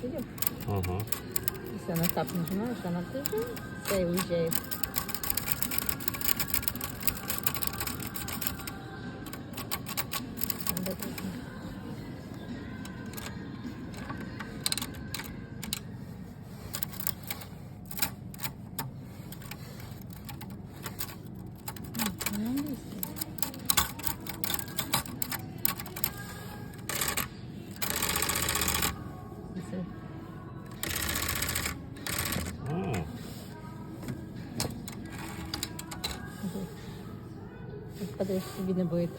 видел? Ага. Если на тап нажимаешь, она все и уезжает. М. Подожди, видно будет.